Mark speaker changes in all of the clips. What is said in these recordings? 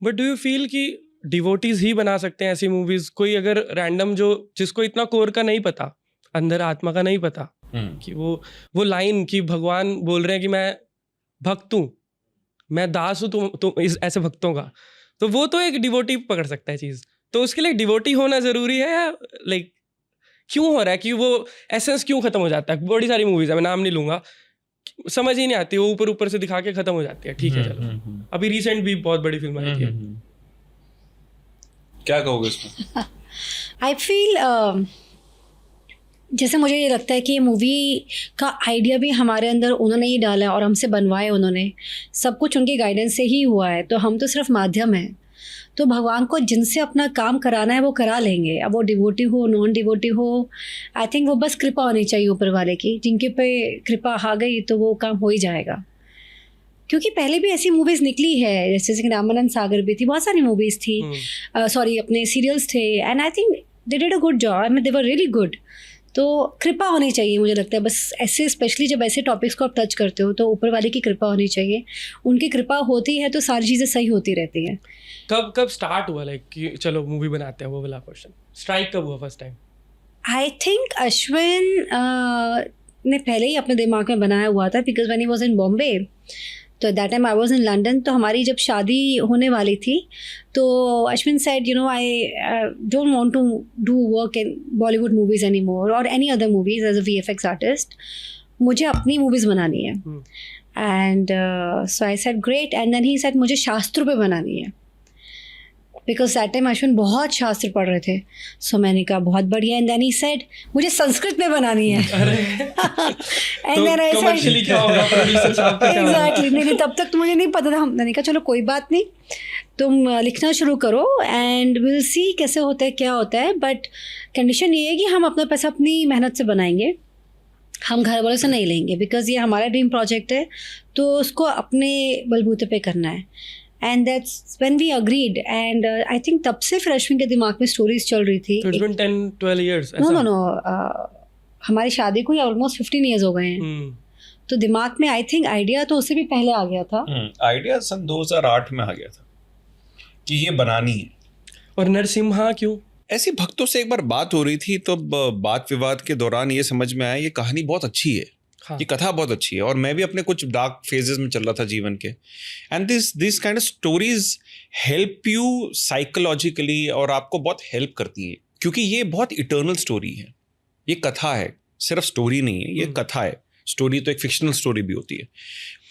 Speaker 1: But do you feel कि devotees ही बना सकते हैं ऐसी मूवीज? कोई अगर रैंडम जो जिसको इतना कोर का नहीं पता, अंदर आत्मा का नहीं पता, कि वो लाइन कि भगवान बोल रहे हैं कि मैं भक्त हूँ, मैं दास हूँ तुम इस ऐसे भक्तों का, तो वो तो एक डिवोटी पकड़ सकता है चीज। तो उसके लिए डिवोटी होना जरूरी है, या लाइक क्यों हो रहा है कि वो एसेंस क्यों खत्म हो जाता है? बड़ी सारी मूवीज है, मैं नाम नहीं लूंगा, समझ ही नहीं आती, वो ऊपर ऊपर से दिखा के खत्म हो जाती है। ठीक है चलो, अभी रिसेंट भी बहुत बड़ी फिल्म आई थी।
Speaker 2: क्या कहोगे इसमें?
Speaker 3: आई फील जैसे मुझे ये लगता है कि ये मूवी का आइडिया भी हमारे अंदर उन्होंने ही डाला है और हमसे बनवाए उन्होंने, सब कुछ उनकी गाइडेंस से ही हुआ है, तो हम तो सिर्फ माध्यम हैं। तो भगवान को जिनसे अपना काम कराना है वो करा लेंगे, अब वो डिवोटी हो नॉन डिवोटी हो, आई थिंक वो बस कृपा होनी चाहिए ऊपर वाले की, जिनके पे कृपा आ गई तो वो काम हो ही जाएगा। क्योंकि पहले भी ऐसी मूवीज़ निकली है, जैसे कि रामानंद सागर भी थी, बहुत सारी मूवीज़ थी, सॉरी अपने सीरियल्स थे, and I think they did a good job, I mean they were really good. तो कृपा होनी चाहिए, मुझे लगता है बस ऐसे, स्पेशली जब ऐसे टॉपिक्स को आप टच करते हो तो ऊपर वाले की कृपा होनी चाहिए। उनकी कृपा होती है तो सारी चीज़ें सही होती रहती हैं।
Speaker 1: कब स्टार्ट हुआ लाइक कि चलो मूवी बनाते हैं, वो वाला क्वेश्चन स्ट्राइक कब हुआ first time?
Speaker 3: I think Ashwin ने पहले ही अपने दिमाग में बनाया हुआ था, because when he was in Bombay, तो that time I was in London, तो हमारी जब शादी होने वाली थी तो Ashwin said you know I don't want to do work in Bollywood movies any more और any other movies as a VFX artist, मुझे अपनी मूवीज़ बनानी है। And so I said great, and then he said मुझे शास्त्रों पे बनानी है, बिकॉज दैट टाइम अश्विन बहुत शास्त्र पढ़ रहे थे। सो मैंने कहा बहुत बढ़िया, एंड देन ही सेड मुझे संस्कृत में बनानी है। And then I said
Speaker 1: commercially क्या होगा, प्रोड्यूसर साहब का क्या होगा?
Speaker 3: एग्जैक्टली, नहीं तब तक तो मुझे नहीं पता था। मैंने कहा चलो कोई बात नहीं, तुम लिखना शुरू करो एंड विल सी कैसे होता है क्या होता है, बट कंडीशन ये है कि हम अपना पैसा अपनी मेहनत से बनाएंगे, हम घर वालों से नहीं लेंगे, बिकॉज ये हमारा ड्रीम प्रोजेक्ट है, तो उसको अपने बलबूते पे करना है। And that's when we agreed, and I think तब से फिर अश्विन के दिमाग में स्टोरीज चल रही थी।
Speaker 1: It's been 10-12 years
Speaker 3: नो, हमारी शादी को ही ऑलमोस्ट 15 ईयर्स हो गए हैं। तो दिमाग में आई थिंक आइडिया तो उससे भी पहले आ गया था।
Speaker 2: आइडिया सन 2008 में आ गया था कि ये बनानी है।
Speaker 1: और नरसिम्हा क्यों?
Speaker 2: ऐसी भक्तों से एक बार बात हो रही थी, तो बात विवाद के दौरान ये समझ में आया ये कहानी बहुत अच्छी है। हाँ। ये कथा बहुत अच्छी है, और मैं भी अपने कुछ डार्क फेजेस में चल रहा था जीवन के, and this kind of stories help you psychologically, और आपको बहुत हेल्प करती है, क्योंकि ये बहुत इटर्नल स्टोरी है, ये कथा है, सिर्फ स्टोरी नहीं है, ये कथा है। स्टोरी तो एक फिक्शनल स्टोरी भी होती है,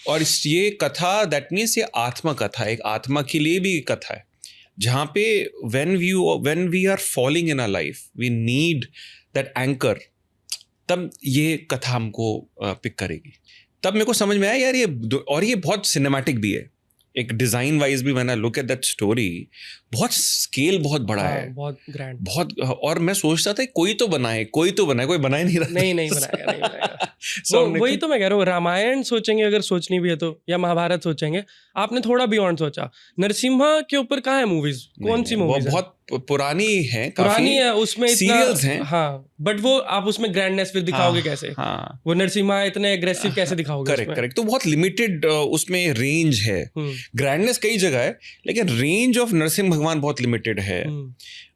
Speaker 2: और ये कथा दैट मीन्स ये आत्मा कथा है, एक आत्मा के लिए भी कथा है, जहाँ पे when we are falling in our life we need that anchor, तब ये कथा हमको पिक करेगी। तब मेरे को समझ में आया यार ये, और ये बहुत सिनेमैटिक भी है, एक डिजाइन वाइज भी। मैंने लुक एट दैट स्टोरी, बहुत स्केल बहुत बड़ा है,
Speaker 1: बहुत ग्रैंड,
Speaker 2: बहुत। और मैं सोचता था कोई तो बनाए, कोई बना ही नहीं रहा।
Speaker 1: नहीं बनाएगा। वही तो मैं कह रहा हूँ, रामायण सोचेंगे अगर सोचनी भी है तो, या महाभारत सोचेंगे, आपने थोड़ा बियॉन्ड सोचा। नरसिम्हा के ऊपर कहाँ है मूवीज? कौन सी मूवीज?
Speaker 2: बहुत पुरानी है,
Speaker 1: पुरानी है, उसमें
Speaker 2: सीरियल्स हैं।
Speaker 1: हाँ, बट वो आप उसमें ग्रैंडनेस फिर दिखाओगे कैसे?
Speaker 2: हाँ,
Speaker 1: वो नरसिम्हा इतने एग्रेसिव कैसे दिखाओगे?
Speaker 2: करेक्ट। तो बहुत लिमिटेड उसमें रेंज है। ग्रैंडनेस कई जगह है, लेकिन रेंज ऑफ नरसिंह भगवान बहुत लिमिटेड है।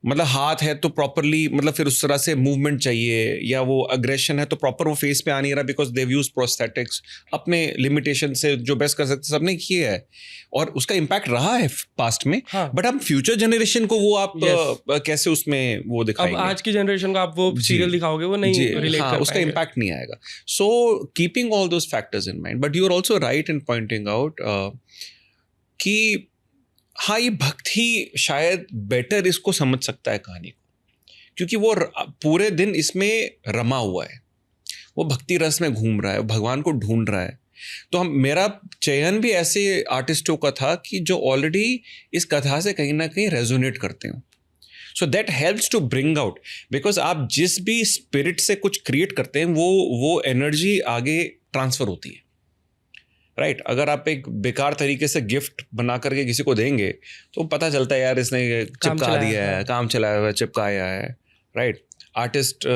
Speaker 2: मतलब हाथ है तो प्रॉपरली, मतलब फिर उस तरह से मूवमेंट चाहिए, या वो अग्रेशन है तो प्रॉपर वो फेस पे आ नहीं रहा, बिकॉज देव यूज प्रोस्थेटिक्स, अपने लिमिटेशन से जो बेस्ट कर सकते सबने किया है, और उसका इम्पैक्ट रहा है पास्ट में।
Speaker 1: हाँ।
Speaker 2: बट अब फ्यूचर जनरेशन को वो आप कैसे उसमें वो दिखाएंगे?
Speaker 1: अब आज की जनरेशन को आप वो सीरियल दिखाओगे, वो नहीं रिलेट कर
Speaker 2: उसका इम्पैक्ट नहीं आएगा। So keeping all those factors in mind, but you are also right in pointing out कि हाँ, ये भक्त ही शायद बेटर इसको समझ सकता है कहानी को, क्योंकि वो पूरे दिन इसमें रमा हुआ है, वो भक्ति रस में घूम रहा है, भगवान को ढूंढ रहा है। तो मेरा चयन भी ऐसे आर्टिस्टों का था कि जो ऑलरेडी इस कथा से कहीं ना कहीं रेजोनेट करते हो। So that helps to bring out, because आप जिस भी स्पिरिट से कुछ क्रिएट करते हैं वो एनर्जी आगे ट्रांसफर होती है, राइट। अगर आप एक बेकार तरीके से गिफ्ट बना करके किसी को देंगे तो पता चलता है यार इसने चिपका दिया है, काम चलाया हुआ, चिपकाया है, राइट। आर्टिस्ट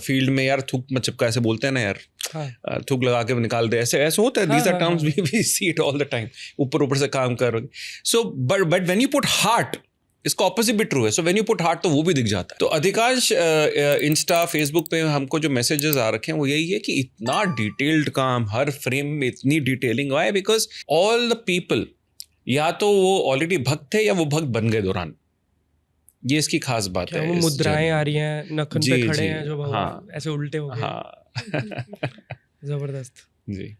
Speaker 2: फील्ड में यार थूक मत चिपका, ऐसे बोलते हैं ना यार,
Speaker 1: हाँ।
Speaker 2: थूक लगा के निकाल दे, ऐसे ऐसे होता है. These are terms we see it all the time. ऊपर से काम कर. So but when you put heart, इसका ऑपोजिट भी ट्रू है. So when you put heart तो वो भी दिख जाता है. तो अधिकांश इंस्टा फेसबुक पे हमको जो मैसेजेस आ रखे हैं वो यही है कि इतना डिटेल्ड काम, हर फ्रेम में इतनी detailing. Why? Because all the people या तो वो ऑलरेडी भक्त थे या वो भक्त बन गए दौरान. ये इसकी खास बात है.
Speaker 1: वो मुद्राएं आ रही हैं, नखन पे खड़े हैं जो भगवान,
Speaker 2: हाँ,
Speaker 1: ऐसे उल्टे हो गए.
Speaker 2: हाँ.
Speaker 1: जबरदस्त.
Speaker 2: जी.